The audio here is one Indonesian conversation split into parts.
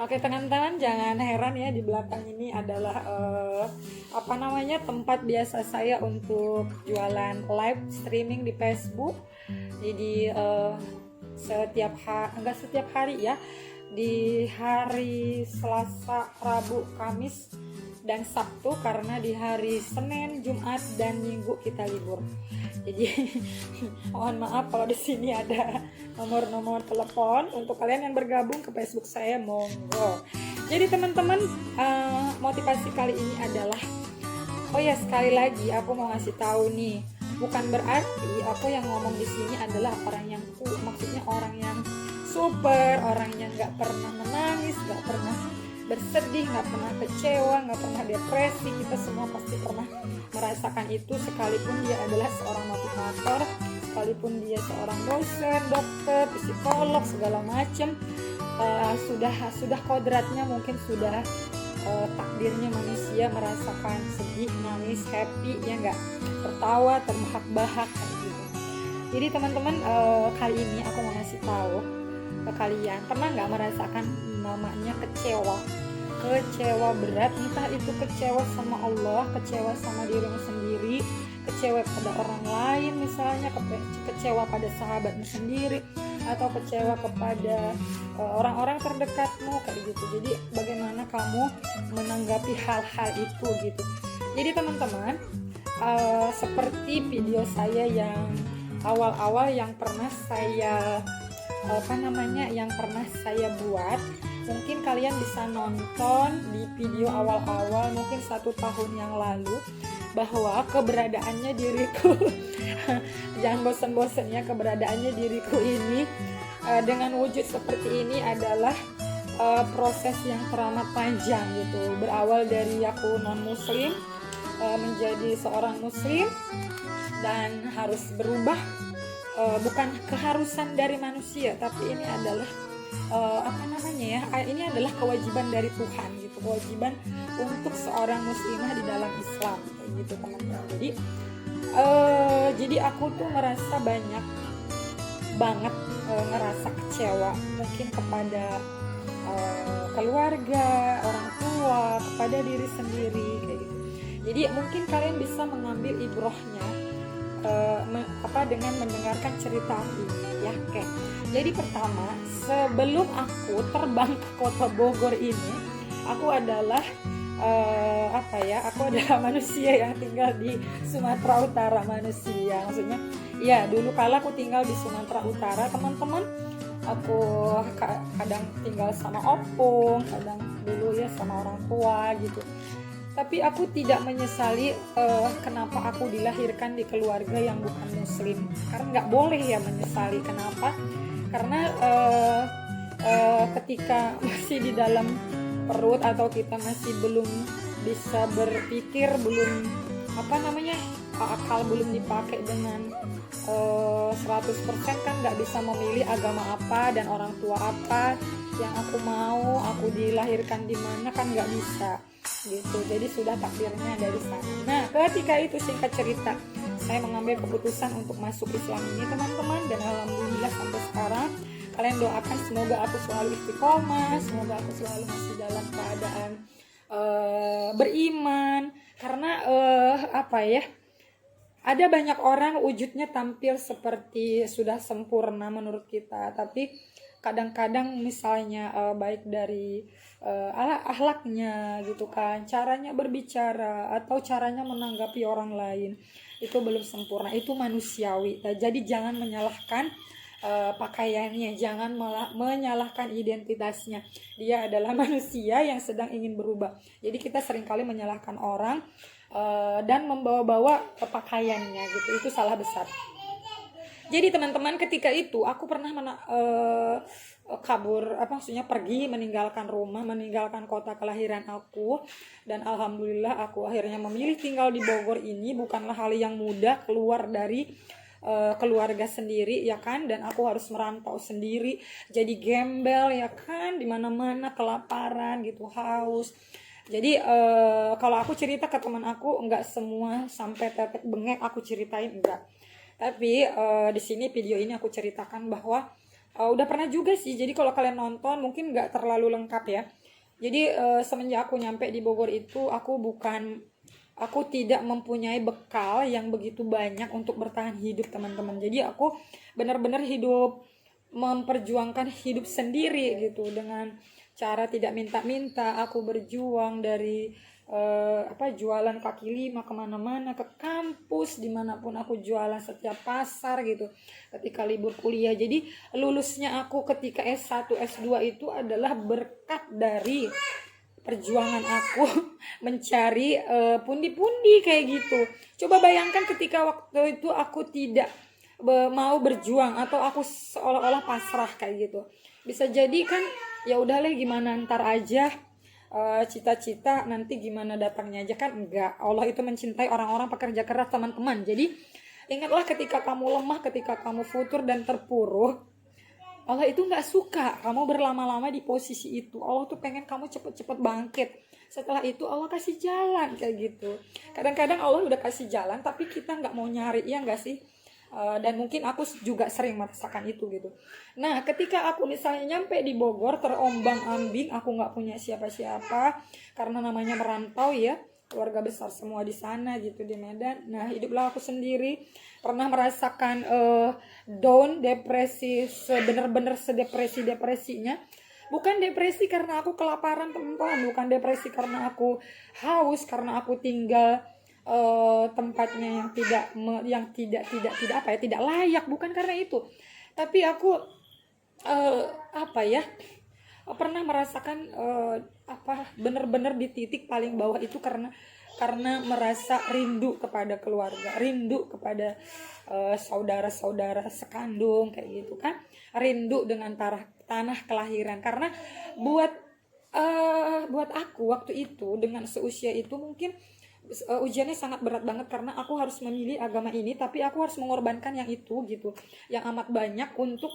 Oke teman-teman, jangan heran ya, di belakang ini adalah tempat biasa saya untuk jualan live streaming di Facebook. Jadi enggak setiap hari ya, di hari Selasa, Rabu, Kamis, dan Sabtu, karena di hari Senin, Jumat, dan Minggu kita libur. Jadi mohon maaf kalau di sini ada nomor-nomor telepon untuk kalian yang bergabung ke Facebook saya, monggo. Jadi teman-teman, motivasi kali ini adalah, oh ya, sekali lagi aku mau ngasih tahu nih, bukan berarti aku yang ngomong di sini adalah orang yang maksudnya orang yang super, orang yang nggak pernah menangis, nggak pernah bersedih, nggak pernah kecewa, nggak pernah depresi. Kita semua pasti pernah merasakan itu, sekalipun dia adalah seorang motivator, sekalipun dia seorang dosen, dokter, psikolog, segala macam. Sudah kodratnya, mungkin sudah takdirnya manusia merasakan sedih, nangis, happy, ya nggak, tertawa, terbahak-bahak kayak gitu. Jadi teman-teman, kali ini aku mau ngasih tahu ke kalian, pernah nggak merasakan namanya kecewa berat, entah itu kecewa sama Allah, kecewa sama dirimu sendiri, kecewa pada orang lain, misalnya kecewa pada sahabatmu sendiri, atau kecewa kepada orang-orang terdekatmu kayak gitu. Jadi bagaimana kamu menanggapi hal-hal itu gitu. Jadi teman-teman, seperti video saya yang awal-awal yang pernah saya buat, mungkin kalian bisa nonton di video awal-awal mungkin 1 tahun yang lalu, bahwa keberadaannya diriku jangan bosan-bosan ya, keberadaannya diriku ini dengan wujud seperti ini adalah proses yang teramat panjang gitu. Berawal dari aku non muslim menjadi seorang muslim, dan harus berubah, bukan keharusan dari manusia, tapi ini adalah ini adalah kewajiban dari Tuhan gitu, kewajiban untuk seorang muslimah di dalam Islam kayak gitu teman-teman. Jadi aku tuh merasa banyak banget ngerasa kecewa, mungkin kepada keluarga, orang tua, kepada diri sendiri kayak gitu. Jadi mungkin kalian bisa mengambil ibrohnya dengan mendengarkan cerita aku ya. Oke. Jadi pertama, sebelum aku terbang ke kota Bogor ini, aku adalah manusia yang tinggal di Sumatera Utara. Maksudnya ya, dulu kala aku tinggal di Sumatera Utara teman-teman. Aku kadang tinggal sama opung, kadang dulu ya sama orang tua gitu. Tapi aku tidak menyesali kenapa aku dilahirkan di keluarga yang bukan muslim, karena nggak boleh ya menyesali. Kenapa? Karena ketika masih di dalam perut, atau kita masih belum bisa berpikir, belum akal belum dipakai dengan 100%, kan nggak bisa memilih agama apa dan orang tua apa yang aku mau, aku dilahirkan di mana, kan nggak bisa gitu. Jadi sudah takdirnya dari sana. Nah, ketika itu, singkat cerita, saya mengambil keputusan untuk masuk Islam ini teman-teman, dan alhamdulillah sampai sekarang. Kalian doakan semoga aku selalu istiqomah, semoga aku selalu masih dalam keadaan beriman, karena ada banyak orang wujudnya tampil seperti sudah sempurna menurut kita, tapi kadang-kadang misalnya baik dari akhlaknya gitu kan, caranya berbicara atau caranya menanggapi orang lain itu belum sempurna, itu manusiawi. Jadi jangan menyalahkan pakaiannya, jangan malah menyalahkan identitasnya. Dia adalah manusia yang sedang ingin berubah. Jadi kita seringkali menyalahkan orang dan membawa-bawa pakaiannya gitu, itu salah besar. Jadi teman-teman, ketika itu aku pernah pergi, meninggalkan rumah, meninggalkan kota kelahiran aku, dan alhamdulillah aku akhirnya memilih tinggal di Bogor ini. Bukanlah hal yang mudah keluar dari keluarga sendiri ya kan, dan aku harus merantau sendiri, jadi gembel ya kan, di mana-mana kelaparan gitu, haus. Jadi kalau aku cerita ke teman aku, enggak semua sampai tetek bengek aku ceritain, enggak. Tapi di sini video ini aku ceritakan bahwa Udah pernah juga sih. Jadi kalau kalian nonton mungkin nggak terlalu lengkap ya. Jadi semenjak aku nyampe di Bogor itu aku tidak mempunyai bekal yang begitu banyak untuk bertahan hidup, teman-teman. Jadi aku benar-benar memperjuangkan hidup sendiri gitu, dengan cara tidak minta-minta. Aku berjuang dari jualan kaki lima kemana-mana, ke kampus, dimanapun aku jualan, setiap pasar gitu ketika libur kuliah. Jadi lulusnya aku ketika S1 S2 itu adalah berkat dari perjuangan aku mencari pundi-pundi kayak gitu. Coba bayangkan ketika waktu itu aku tidak mau berjuang, atau aku seolah-olah pasrah kayak gitu. Bisa jadi kan ya udahlah, gimana ntar aja, cita-cita nanti gimana datangnya aja, kan enggak. Allah itu mencintai orang-orang pekerja keras, teman-teman. Jadi ingatlah, ketika kamu lemah, ketika kamu futur dan terpuruk, Allah itu nggak suka kamu berlama-lama di posisi itu. Allah tuh pengen kamu cepet-cepet bangkit. Setelah itu Allah kasih jalan kayak gitu. Kadang-kadang Allah udah kasih jalan tapi kita nggak mau nyari, ya nggak sih? Dan mungkin aku juga sering merasakan itu gitu. Nah, ketika aku misalnya nyampe di Bogor, terombang-ambing, aku nggak punya siapa-siapa karena namanya merantau ya, keluarga besar semua di sana gitu di Medan. Nah, hiduplah aku sendiri. Pernah merasakan down, depresi, bener-bener sedepresi-depresinya. Bukan depresi karena aku kelaparan, teman-teman, bukan depresi karena aku haus, karena aku tinggal tempatnya yang tidak layak, bukan karena itu. Tapi aku pernah merasakan benar-benar di titik paling bawah itu karena merasa rindu kepada keluarga, rindu kepada saudara-saudara sekandung kayak gitu kan, rindu dengan tanah kelahiran. Karena buat aku waktu itu dengan seusia itu mungkin ujiannya sangat berat banget, karena aku harus memilih agama ini tapi aku harus mengorbankan yang itu gitu, yang amat banyak untuk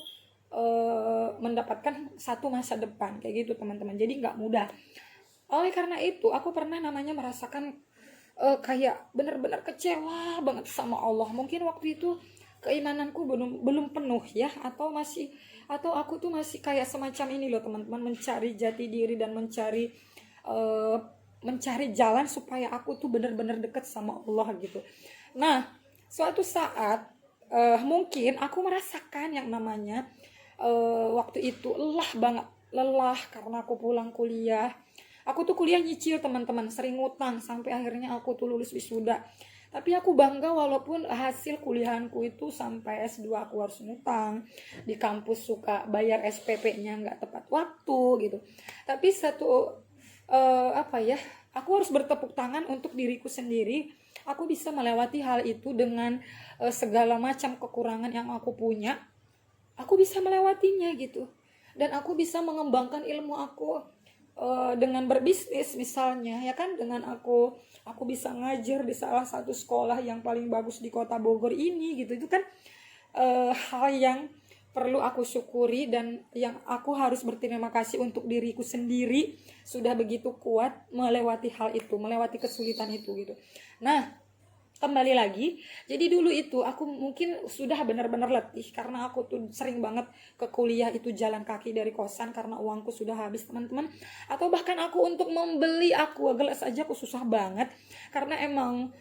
mendapatkan satu masa depan kayak gitu, teman-teman. Jadi nggak mudah. Oleh karena itu aku pernah namanya merasakan kayak benar-benar kecewa banget sama Allah. Mungkin waktu itu keimananku belum penuh ya, atau aku tuh masih kayak semacam ini loh, teman-teman, mencari jati diri dan mencari jalan supaya aku tuh benar-benar dekat sama Allah gitu. Nah, suatu saat mungkin aku merasakan yang namanya waktu itu lelah karena aku pulang kuliah. Aku tuh kuliah nyicil, teman-teman, sering ngutang sampai akhirnya aku tuh lulus wisuda. Tapi aku bangga walaupun hasil kuliahanku itu sampai S2 aku harus ngutang. Di kampus suka bayar SPP-nya nggak tepat waktu gitu. Tapi aku harus bertepuk tangan untuk diriku sendiri. Aku bisa melewati hal itu dengan segala macam kekurangan yang aku punya. Aku bisa melewatinya gitu. Dan aku bisa mengembangkan ilmu aku dengan berbisnis misalnya, ya kan, dengan aku bisa ngajar di salah satu sekolah yang paling bagus di kota Bogor ini gitu. Itu kan hal yang perlu aku syukuri dan yang aku harus berterima kasih untuk diriku sendiri, sudah begitu kuat melewati hal itu, melewati kesulitan itu gitu. Nah, kembali lagi, jadi dulu itu aku mungkin sudah benar-benar letih karena aku tuh sering banget ke kuliah itu jalan kaki dari kosan karena uangku sudah habis, teman-teman. Atau bahkan aku untuk membeli aqua gelas aja aku susah banget karena emang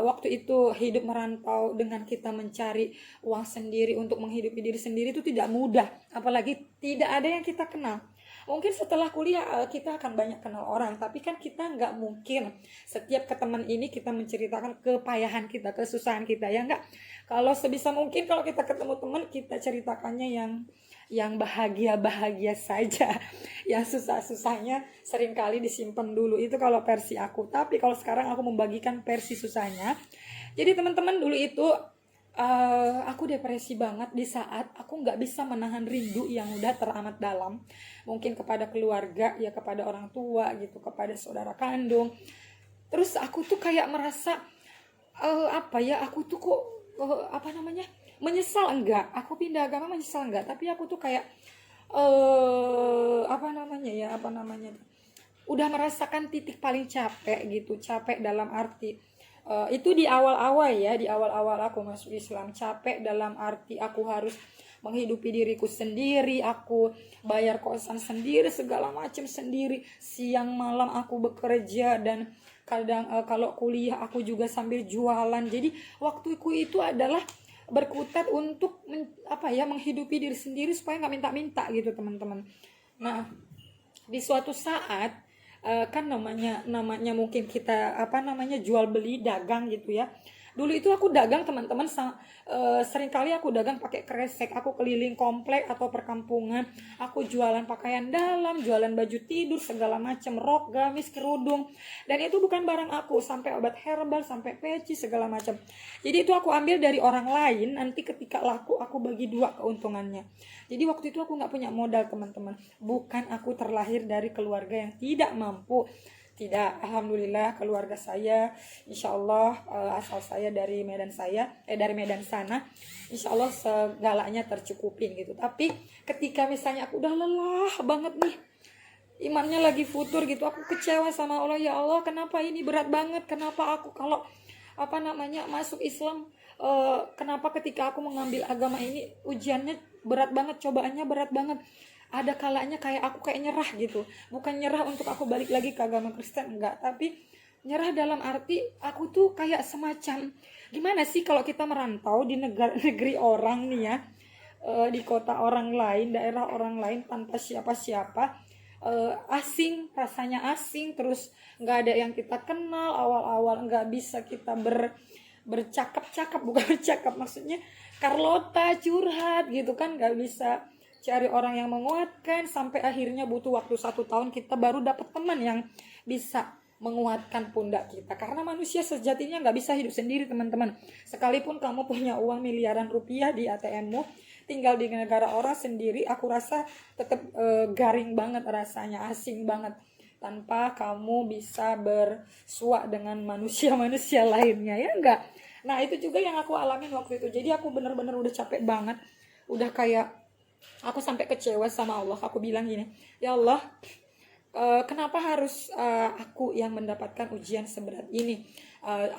waktu itu hidup merantau dengan kita mencari uang sendiri untuk menghidupi diri sendiri itu tidak mudah, apalagi tidak ada yang kita kenal. Mungkin setelah kuliah kita akan banyak kenal orang, tapi kan kita nggak mungkin setiap ke teman ini kita menceritakan kepayahan kita, kesusahan kita, ya nggak. Kalau sebisa mungkin kalau kita ketemu teman, kita ceritakannya yang bahagia saja. Yang susah-susahnya seringkali disimpan dulu. Itu kalau versi aku. Tapi kalau sekarang aku membagikan versi susahnya. Jadi teman-teman, dulu itu aku depresi banget di saat aku nggak bisa menahan rindu yang udah teramat dalam, mungkin kepada keluarga ya, kepada orang tua gitu, kepada saudara kandung. Terus aku tuh kayak merasa aku tuh kok menyesal enggak, aku pindah agama menyesal enggak, tapi aku tuh kayak udah merasakan titik paling capek gitu, capek dalam arti itu di awal-awal aku masuk Islam, capek dalam arti aku harus menghidupi diriku sendiri, aku bayar kosan sendiri, segala macam sendiri. Siang malam aku bekerja, dan kadang kalau kuliah aku juga sambil jualan. Jadi waktuku itu adalah berkutat untuk menghidupi diri sendiri supaya nggak minta-minta gitu teman-teman. Nah, di suatu saat kan namanya mungkin kita jual beli dagang gitu ya. Dulu itu aku dagang teman-teman, seringkali aku dagang pakai kresek, aku keliling komplek atau perkampungan, aku jualan pakaian dalam, jualan baju tidur, segala macam, rok, gamis, kerudung, dan itu bukan barang aku, sampai obat herbal, sampai peci, segala macam. Jadi itu aku ambil dari orang lain, nanti ketika laku aku bagi dua keuntungannya. Jadi waktu itu aku nggak punya modal teman-teman, bukan aku terlahir dari keluarga yang tidak mampu. Tidak, alhamdulillah keluarga saya, insya Allah asal saya dari Medan sana, insya Allah segalanya tercukupin gitu. Tapi ketika misalnya aku udah lelah banget nih, imannya lagi futur gitu, aku kecewa sama Allah. Ya Allah, kenapa ini berat banget? Kenapa aku kalau masuk Islam, kenapa ketika aku mengambil agama ini ujiannya berat banget, cobaannya berat banget? Ada kalanya aku kayak nyerah gitu. Bukan nyerah untuk aku balik lagi ke agama Kristen, enggak, tapi nyerah dalam arti aku tuh kayak semacam gimana sih kalau kita merantau di negeri orang nih ya, di kota orang lain, daerah orang lain, tanpa siapa-siapa, asing, rasanya asing, terus nggak ada yang kita kenal, awal-awal nggak bisa kita bercakap-cakap, bukan bercakap maksudnya Carlota curhat gitu kan, nggak bisa cari orang yang menguatkan, sampai akhirnya butuh waktu 1 tahun kita baru dapat teman yang bisa menguatkan pundak kita. Karena manusia sejatinya nggak bisa hidup sendiri teman-teman. Sekalipun kamu punya uang miliaran rupiah di ATM-mu, tinggal di negara orang sendiri, aku rasa tetap garing banget rasanya, asing banget, tanpa kamu bisa bersuak dengan manusia-manusia lainnya, ya enggak? Nah itu juga yang aku alamin waktu itu. Jadi aku bener-bener udah capek banget, udah kayak aku sampai kecewa sama Allah. Aku bilang gini, ya Allah, kenapa harus aku yang mendapatkan ujian seberat ini?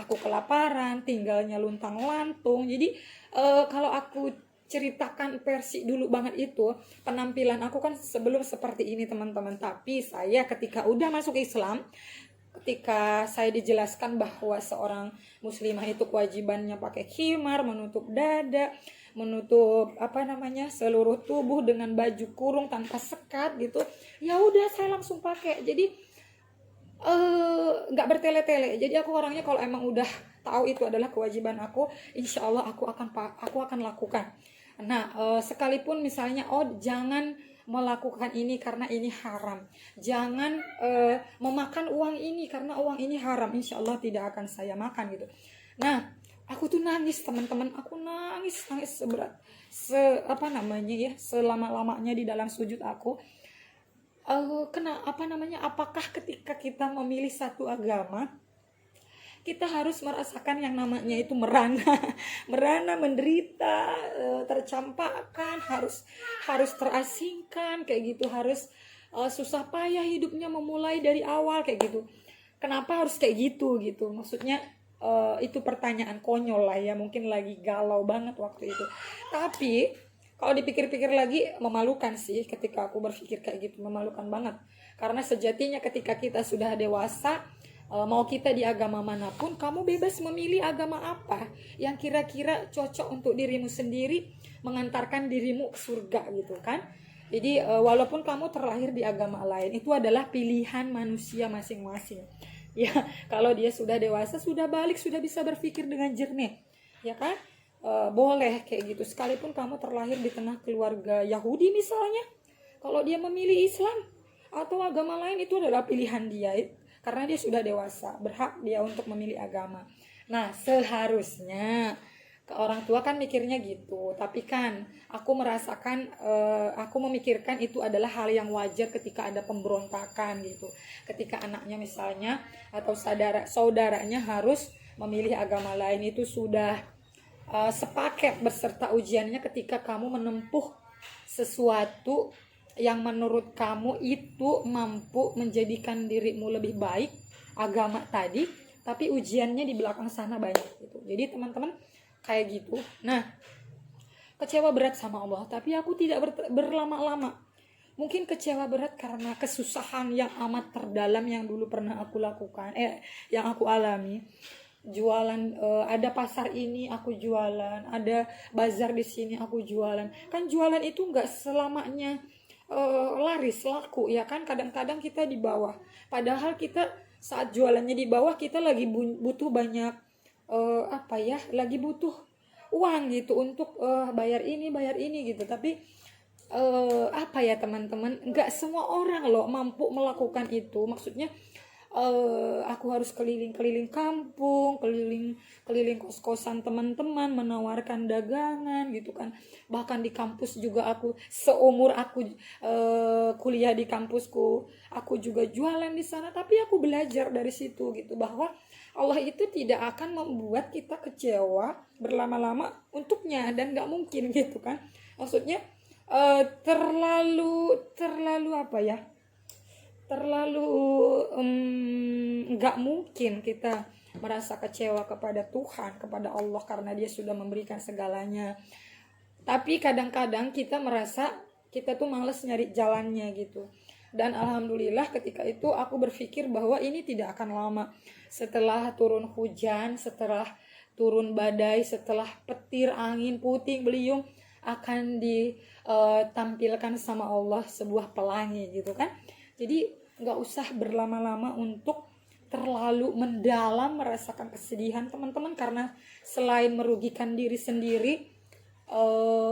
Aku kelaparan, tinggalnya luntang-lantung. Jadi kalau aku ceritakan versi dulu banget itu, penampilan aku kan sebelum seperti ini teman-teman. Tapi saya ketika udah masuk Islam, ketika saya dijelaskan bahwa seorang muslimah itu kewajibannya pakai khimar, menutup dada, menutup seluruh tubuh dengan baju kurung tanpa sekat gitu, ya udah saya langsung pakai. Jadi nggak bertele-tele. Jadi aku orangnya kalau emang udah tahu itu adalah kewajiban aku, insya Allah aku akan lakukan. Nah sekalipun misalnya jangan melakukan ini karena ini haram, jangan memakan uang ini karena uang ini haram, insya Allah tidak akan saya makan gitu. Nah aku tuh nangis teman-teman, aku nangis selama-lamanya di dalam sujud aku. Apakah ketika kita memilih satu agama, kita harus merasakan yang namanya itu merana, menderita, tercampakkan, harus terasingkan kayak gitu, harus susah payah hidupnya memulai dari awal kayak gitu. Kenapa harus kayak gitu? Maksudnya itu pertanyaan konyol lah ya, mungkin lagi galau banget waktu itu. Tapi kalau dipikir-pikir lagi memalukan sih, ketika aku berpikir kayak gitu memalukan banget. Karena sejatinya ketika kita sudah dewasa, mau kita di agama manapun, kamu bebas memilih agama apa yang kira-kira cocok untuk dirimu sendiri, mengantarkan dirimu ke surga gitu kan. Jadi walaupun kamu terlahir di agama lain, itu adalah pilihan manusia masing-masing. Ya, kalau dia sudah dewasa, sudah balik, sudah bisa berpikir dengan jernih, ya kan? Boleh kayak gitu. Sekalipun kamu terlahir di tengah keluarga Yahudi misalnya, kalau dia memilih Islam atau agama lain, itu adalah pilihan dia, karena dia sudah dewasa, berhak dia untuk memilih agama. Nah, seharusnya orang tua kan mikirnya gitu, tapi kan aku merasakan, aku memikirkan itu adalah hal yang wajar ketika ada pemberontakan gitu, ketika anaknya misalnya atau saudaranya harus memilih agama lain, itu sudah sepaket beserta ujiannya. Ketika kamu menempuh sesuatu yang menurut kamu itu mampu menjadikan dirimu lebih baik, agama tadi, tapi ujiannya di belakang sana banyak gitu. Jadi teman-teman kayak gitu. Nah kecewa berat sama Allah, tapi aku tidak berlama-lama. Mungkin kecewa berat karena kesusahan yang amat terdalam yang dulu pernah aku lakukan, yang aku alami. Jualan, ada pasar ini aku jualan, ada bazar di sini aku jualan. Kan jualan itu nggak selamanya laris laku ya kan, kadang-kadang kita di bawah. Padahal kita saat jualannya di bawah kita lagi butuh banyak lagi butuh uang gitu untuk bayar ini gitu. Tapi teman-teman, nggak semua orang loh mampu melakukan itu. Maksudnya aku harus keliling-keliling kampung, keliling kos-kosan teman-teman, menawarkan dagangan gitu kan. Bahkan di kampus juga aku, seumur aku kuliah di kampusku, aku juga jualan di sana. Tapi aku belajar dari situ gitu, bahwa Allah itu tidak akan membuat kita kecewa berlama-lama untuknya, dan nggak mungkin gitu kan. Maksudnya terlalu nggak mungkin kita merasa kecewa kepada Tuhan, kepada Allah, karena Dia sudah memberikan segalanya. Tapi kadang-kadang kita merasa kita tuh males nyari jalannya gitu. Dan alhamdulillah ketika itu aku berpikir bahwa ini tidak akan lama. Setelah turun hujan, setelah turun badai, setelah petir, angin, puting beliung, akan ditampilkan sama Allah sebuah pelangi gitu kan. Jadi nggak usah berlama-lama untuk terlalu mendalam merasakan kesedihan teman-teman, karena selain merugikan diri sendiri,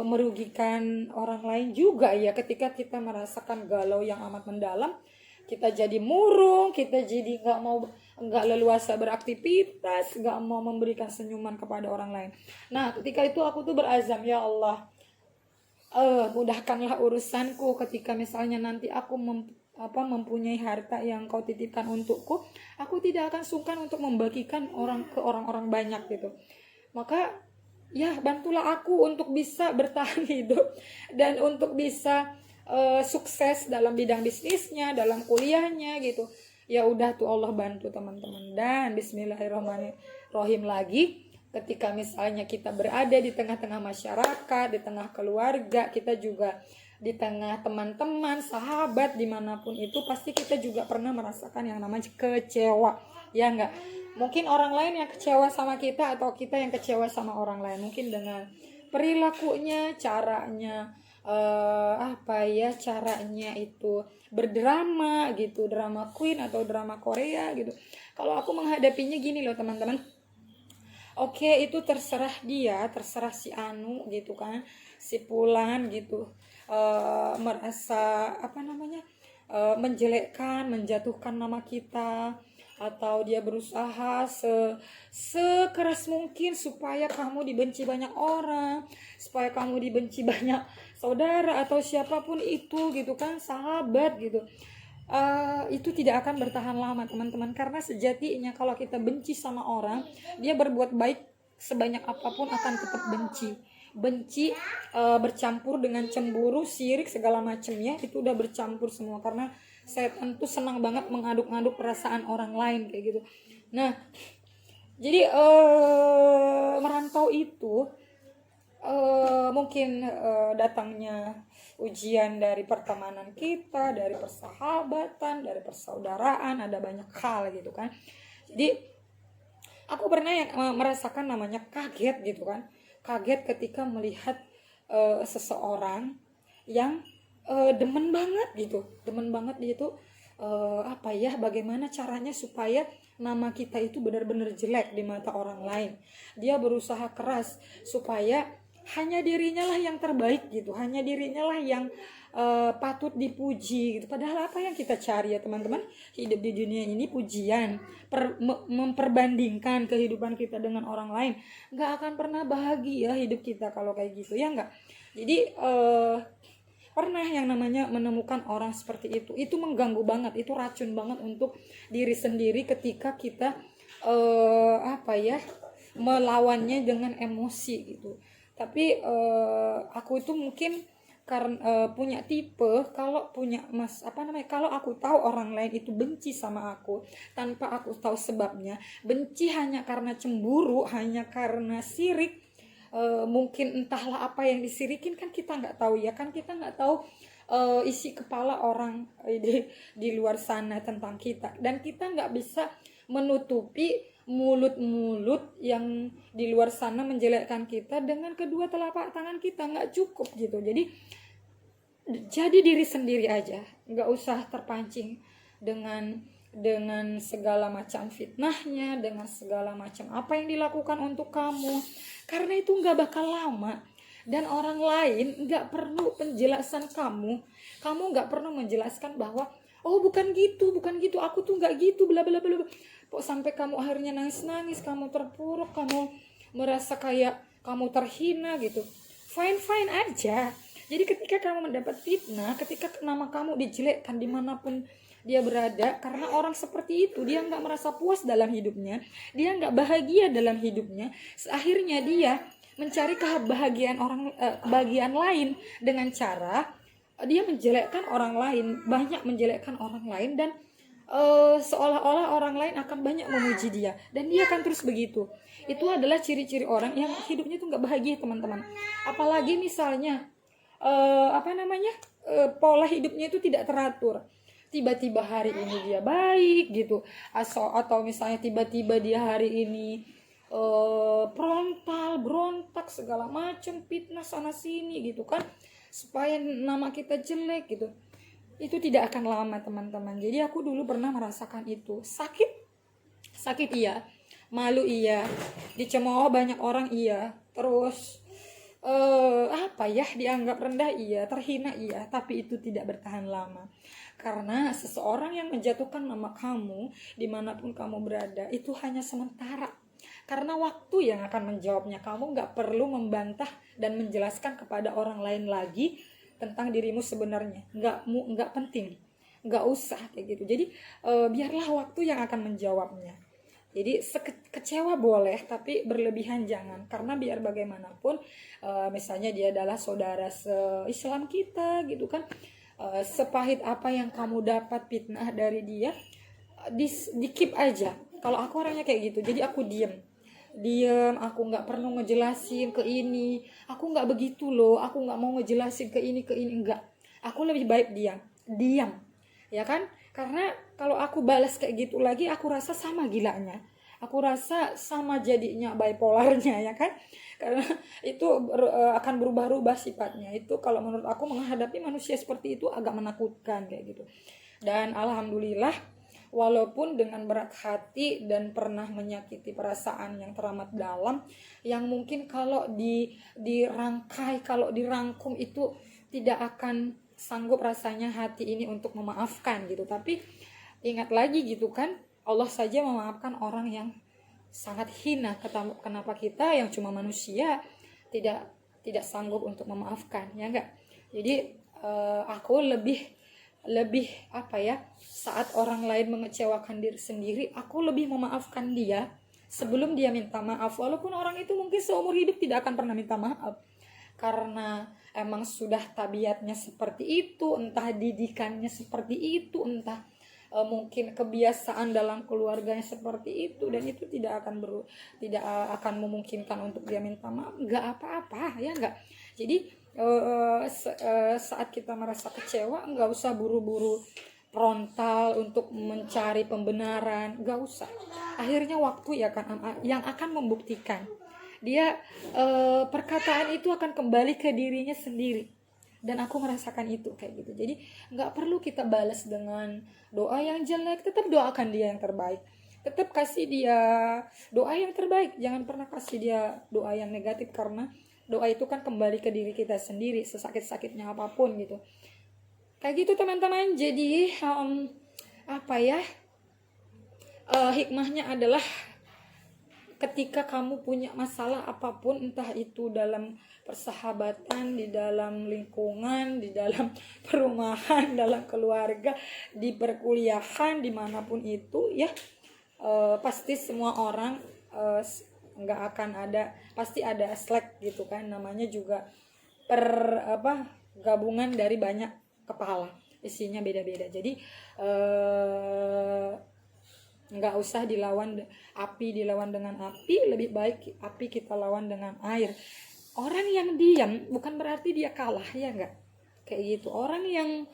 merugikan orang lain juga ya. Ketika kita merasakan galau yang amat mendalam, kita jadi murung, kita jadi nggak leluasa beraktivitas, nggak mau memberikan senyuman kepada orang lain. Nah ketika itu aku tuh berazam, ya Allah, mudahkanlah urusanku ketika misalnya nanti aku mempunyai harta yang Kau titipkan untukku. Aku tidak akan sungkan untuk membagikan ke orang-orang banyak gitu. Maka ya bantulah aku untuk bisa bertahan hidup dan untuk bisa sukses dalam bidang bisnisnya, dalam kuliahnya gitu. Ya udah tuh Allah bantu teman-teman. Dan bismillahirrahmanirrahim lagi, ketika misalnya kita berada di tengah-tengah masyarakat, di tengah keluarga, kita juga di tengah teman-teman, sahabat, dimanapun itu, pasti kita juga pernah merasakan yang namanya kecewa, ya enggak? Mungkin orang lain yang kecewa sama kita, atau kita yang kecewa sama orang lain, mungkin dengan perilakunya, caranya caranya itu berdrama gitu, drama queen atau drama Korea gitu. Kalau aku menghadapinya gini loh teman-teman, oke, itu terserah dia, terserah si Anu gitu kan, si Pulan gitu, merasa menjelekkan, menjatuhkan nama kita, atau dia berusaha sekeras mungkin supaya kamu dibenci banyak orang, supaya kamu dibenci banyak saudara atau siapapun itu gitu kan, sahabat gitu. Itu tidak akan bertahan lama teman-teman, karena sejatinya kalau kita benci sama orang, dia berbuat baik sebanyak apapun akan tetap benci bercampur dengan cemburu, sirik, segala macamnya, itu udah bercampur semua, karena setan tuh senang banget mengaduk-aduk perasaan orang lain kayak gitu. Nah jadi merantau itu mungkin datangnya ujian dari pertemanan kita, dari persahabatan, dari persaudaraan, ada banyak hal gitu kan. Jadi aku pernah merasakan namanya kaget gitu kan, kaget ketika melihat seseorang yang demen banget gitu, dia tuh bagaimana caranya supaya nama kita itu benar-benar jelek di mata orang lain. Dia berusaha keras supaya hanya dirinya lah yang terbaik gitu, hanya dirinya lah yang patut dipuji gitu. Padahal apa yang kita cari ya teman-teman, hidup di dunia ini pujian, memperbandingkan kehidupan kita dengan orang lain, nggak akan pernah bahagia hidup kita kalau kayak gitu, ya nggak? Jadi pernah yang namanya menemukan orang seperti itu mengganggu banget, itu racun banget untuk diri sendiri ketika kita melawannya dengan emosi gitu. Tapi aku itu mungkin karena punya tipe, kalau kalau aku tahu orang lain itu benci sama aku tanpa aku tahu sebabnya, benci hanya karena cemburu, hanya karena sirik, mungkin entahlah apa yang disirikin, kan kita nggak tahu ya kan, kita nggak tahu isi kepala orang di luar sana tentang kita, dan kita nggak bisa menutupi mulut-mulut yang di luar sana menjelekkan kita dengan kedua telapak tangan kita, nggak cukup gitu. Jadi diri sendiri aja, nggak usah terpancing dengan segala macam fitnahnya, dengan segala macam apa yang dilakukan untuk kamu, karena itu nggak bakal lama. Dan orang lain nggak perlu penjelasan kamu nggak perlu menjelaskan bahwa oh bukan gitu, aku tuh nggak gitu, bla bla bla. Kok sampai kamu akhirnya nangis, kamu terpuruk, kamu merasa kayak kamu terhina gitu. Fine aja. Jadi ketika kamu mendapat fitnah, ketika nama kamu dijelekkan dimanapun dia berada, karena orang seperti itu dia nggak merasa puas dalam hidupnya, dia nggak bahagia dalam hidupnya, akhirnya dia mencari kebahagiaan lain dengan cara dia menjelekkan orang lain, banyak menjelekkan orang lain, dan seolah-olah orang lain akan banyak memuji dia, dan dia akan terus begitu. Itu adalah ciri-ciri orang yang hidupnya tuh nggak bahagia, teman-teman. Apalagi misalnya pola hidupnya itu tidak teratur. Tiba-tiba hari ini dia baik gitu, atau misalnya tiba-tiba dia hari ini frontal, berontak, segala macam, fitnah sana sini gitu kan, supaya nama kita jelek gitu. Itu tidak akan lama, teman-teman. Jadi aku dulu pernah merasakan itu. Sakit iya, malu iya, dicemooh banyak orang iya, terus dianggap rendah iya, terhina iya, tapi itu tidak bertahan lama. Karena seseorang yang menjatuhkan nama kamu dimanapun kamu berada itu hanya sementara, karena waktu yang akan menjawabnya. Kamu gak perlu membantah dan menjelaskan kepada orang lain lagi tentang dirimu sebenarnya, nggak penting, nggak usah kayak gitu. Jadi biarlah waktu yang akan menjawabnya. Jadi kecewa boleh, tapi berlebihan jangan, karena biar bagaimanapun misalnya dia adalah saudara se-Islam kita gitu kan, sepahit apa yang kamu dapat fitnah dari dia, di keep aja. Kalau aku orangnya kayak gitu, jadi aku diem, aku nggak perlu ngejelasin ke ini, aku nggak begitu loh, aku nggak mau ngejelasin ke ini enggak, aku lebih baik diam ya kan. Karena kalau aku balas kayak gitu lagi, aku rasa sama gilanya, aku rasa sama jadinya bipolarnya ya kan, karena itu akan berubah-ubah sifatnya. Itu kalau menurut aku menghadapi manusia seperti itu agak menakutkan kayak gitu. Dan alhamdulillah, walaupun dengan berat hati dan pernah menyakiti perasaan yang teramat dalam, yang mungkin kalau dirangkai, kalau dirangkum itu tidak akan sanggup rasanya hati ini untuk memaafkan gitu. Tapi ingat lagi gitu kan, Allah saja memaafkan orang yang sangat hina. Kenapa kita yang cuma manusia tidak sanggup untuk memaafkan, ya enggak? Jadi aku lebih saat orang lain mengecewakan diri sendiri, aku lebih memaafkan dia sebelum dia minta maaf. Walaupun orang itu mungkin seumur hidup tidak akan pernah minta maaf, karena emang sudah tabiatnya seperti itu, entah didikannya seperti itu, entah mungkin kebiasaan dalam keluarganya seperti itu, dan itu tidak akan memungkinkan untuk dia minta maaf. Nggak apa-apa ya, nggak. Jadi saat kita merasa kecewa, nggak usah buru-buru frontal untuk mencari pembenaran, nggak usah. Akhirnya waktu yang akan membuktikan dia, perkataan itu akan kembali ke dirinya sendiri. Dan aku merasakan itu kayak gitu. Jadi nggak perlu kita balas dengan doa yang jelek, tetap doakan dia yang terbaik, tetap kasih dia doa yang terbaik, jangan pernah kasih dia doa yang negatif, karena doa itu kan kembali ke diri kita sendiri, sesakit-sakitnya apapun gitu. Kayak gitu teman-teman. Jadi hikmahnya adalah ketika kamu punya masalah apapun, entah itu dalam persahabatan, di dalam lingkungan, di dalam perumahan, dalam keluarga, di perkuliahan, dimanapun itu ya, pasti semua orang nggak akan ada, pasti ada slack gitu kan, namanya juga gabungan dari banyak kepala, isinya beda-beda. Jadi nggak nggak usah dilawan dengan api, lebih baik api kita lawan dengan air. Orang yang diam bukan berarti dia kalah, ya nggak? Kayak gitu. Orang yang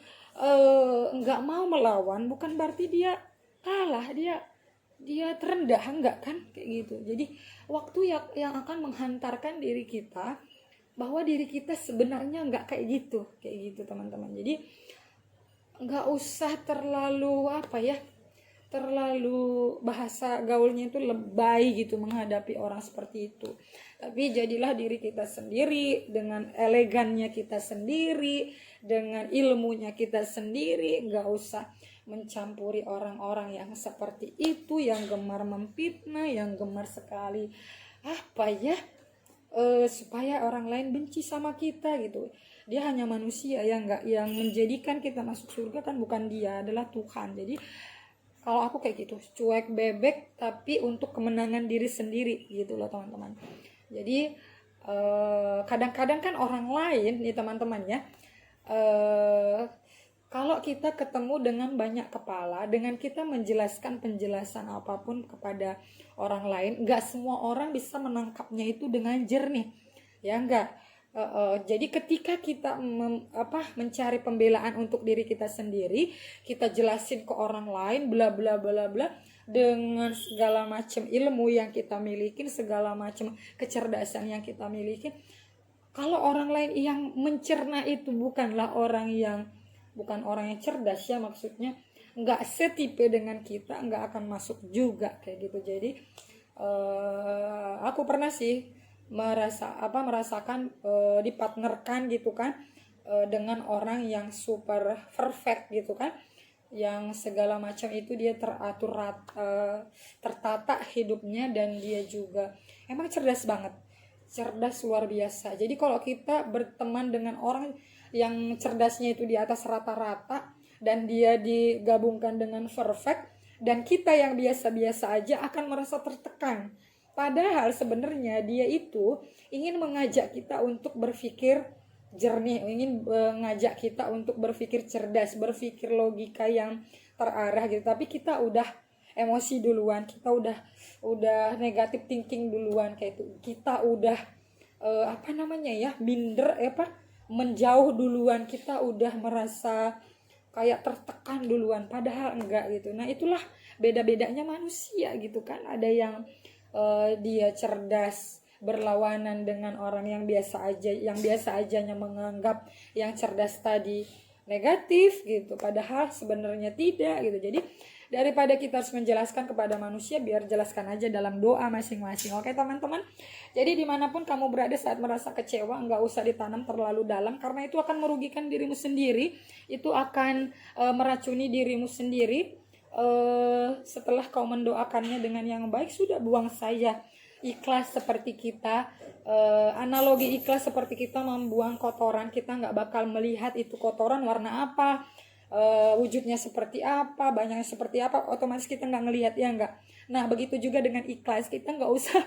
nggak mau melawan bukan berarti dia kalah, dia terendah, enggak kan? Kayak gitu. Jadi waktu yang akan menghantarkan diri kita bahwa diri kita sebenarnya enggak kayak gitu teman-teman. Jadi enggak usah terlalu terlalu bahasa gaulnya itu lebay gitu menghadapi orang seperti itu. Tapi jadilah diri kita sendiri, dengan elegannya kita sendiri, dengan ilmunya kita sendiri. Enggak usah mencampuri orang-orang yang seperti itu, yang gemar memfitnah, yang gemar sekali supaya orang lain benci sama kita gitu. Dia hanya manusia yang menjadikan kita masuk surga kan bukan dia, adalah Tuhan. Jadi kalau aku kayak gitu, cuek bebek tapi untuk kemenangan diri sendiri gitu loh teman-teman. Jadi kadang-kadang kan orang lain nih teman-teman ya, kalau kita ketemu dengan banyak kepala, dengan kita menjelaskan penjelasan apapun kepada orang lain, nggak semua orang bisa menangkapnya itu dengan jernih, ya nggak. Jadi ketika kita mencari pembelaan untuk diri kita sendiri, kita jelasin ke orang lain, bla bla bla bla, dengan segala macam ilmu yang kita miliki, segala macam kecerdasan yang kita miliki. Kalau orang lain yang mencerna itu bukan orang yang cerdas ya, maksudnya nggak setipe dengan kita, nggak akan masuk juga kayak gitu. Jadi aku pernah sih merasakan dipartnerkan gitu kan dengan orang yang super perfect gitu kan, yang segala macam itu dia teratur, tertata hidupnya, dan dia juga emang cerdas banget, cerdas luar biasa. Jadi kalau kita berteman dengan orang yang cerdasnya itu di atas rata-rata dan dia digabungkan dengan perfect, dan kita yang biasa-biasa aja akan merasa tertekan. Padahal sebenarnya dia itu ingin mengajak kita untuk berpikir jernih, ingin mengajak kita untuk berpikir cerdas, berpikir logika yang terarah gitu. Tapi kita udah emosi duluan, kita udah negatif thinking duluan kayak itu. Kita udah minder menjauh duluan, kita udah merasa kayak tertekan duluan, padahal enggak gitu. Nah itulah beda-bedanya manusia gitu kan. Ada yang dia cerdas berlawanan dengan orang yang biasa ajanya menganggap yang cerdas tadi negatif gitu, padahal sebenarnya tidak gitu. Jadi daripada kita harus menjelaskan kepada manusia, biar jelaskan aja dalam doa masing-masing. Oke teman-teman, jadi dimanapun kamu berada saat merasa kecewa, nggak usah ditanam terlalu dalam, karena itu akan merugikan dirimu sendiri, itu akan meracuni dirimu sendiri. Setelah kau mendoakannya dengan yang baik, sudah buang saja. Ikhlas seperti kita, analogi ikhlas seperti kita membuang kotoran. Kita nggak bakal melihat itu kotoran warna apa, wujudnya seperti apa, banyaknya seperti apa, otomatis kita nggak ngelihat, ya nggak. Nah begitu juga dengan ikhlas, kita nggak usah,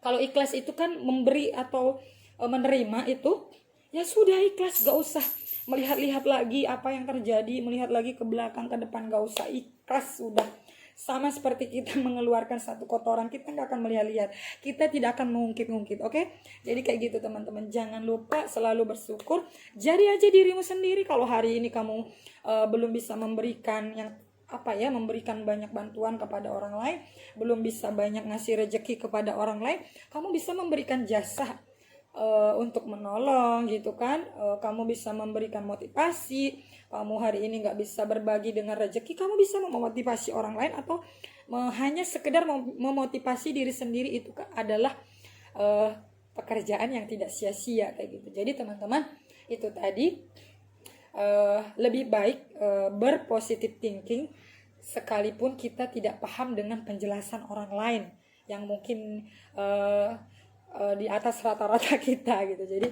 kalau ikhlas itu kan memberi atau menerima itu, ya sudah ikhlas, gak usah melihat-lihat lagi apa yang terjadi, melihat lagi ke belakang, ke depan, gak usah, ikhlas sudah. Sama seperti kita mengeluarkan satu kotoran, kita gak akan melihat-lihat, kita tidak akan mengungkit-ungkit. Oke? Jadi kayak gitu teman-teman, jangan lupa selalu bersyukur. Jadi aja dirimu sendiri. Kalau hari ini kamu belum bisa memberikan memberikan banyak bantuan kepada orang lain, belum bisa banyak ngasih rezeki kepada orang lain, kamu bisa memberikan jasa untuk menolong gitu kan. Kamu bisa memberikan motivasi. Kamu hari ini nggak bisa berbagi dengan rezeki, kamu bisa memotivasi orang lain, atau hanya sekedar memotivasi diri sendiri. Itu adalah pekerjaan yang tidak sia-sia kayak gitu. Jadi teman-teman, itu tadi lebih baik berpositive thinking sekalipun kita tidak paham dengan penjelasan orang lain yang mungkin di atas rata-rata kita gitu. Jadi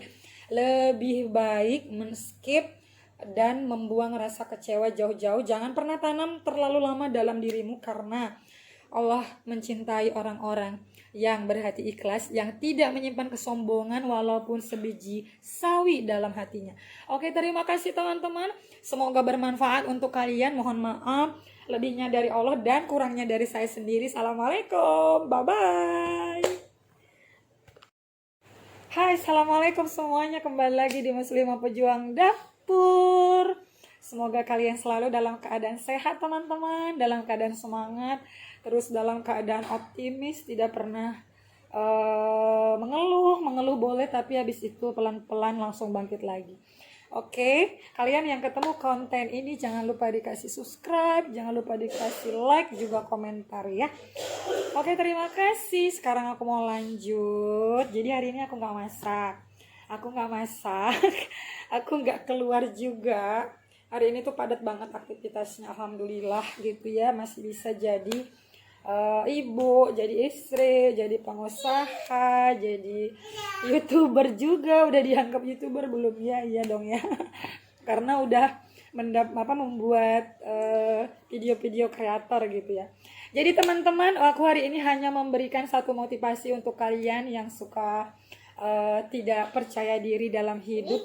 lebih baik men-skip dan membuang rasa kecewa jauh-jauh. Jangan pernah tanam terlalu lama dalam dirimu, karena Allah mencintai orang-orang yang berhati ikhlas, yang tidak menyimpan kesombongan walaupun sebiji sawi dalam hatinya. Oke, terima kasih teman-teman. Semoga bermanfaat untuk kalian. Mohon maaf lebihnya dari Allah dan kurangnya dari saya sendiri. Assalamualaikum. Bye-bye. Hai, assalamualaikum semuanya. Kembali lagi di Muslimah Pejuang Dapur. Semoga kalian selalu dalam keadaan sehat teman-teman, dalam keadaan semangat, terus dalam keadaan optimis, tidak pernah mengeluh boleh, tapi habis itu pelan-pelan langsung bangkit lagi. Oke, kalian yang ketemu konten ini jangan lupa dikasih subscribe, jangan lupa dikasih like, juga komentar ya. Oke, terima kasih. Sekarang aku mau lanjut. Jadi hari ini aku nggak masak, aku nggak keluar juga. Hari ini tuh padat banget aktivitasnya, alhamdulillah gitu ya. Masih bisa jadi ibu, jadi istri, jadi pengusaha, jadi YouTuber juga. Udah dianggap YouTuber belum ya? Iya dong ya. Karena udah membuat video-video kreator gitu ya. Jadi teman-teman, aku hari ini hanya memberikan satu motivasi untuk kalian yang suka tidak percaya diri dalam hidup.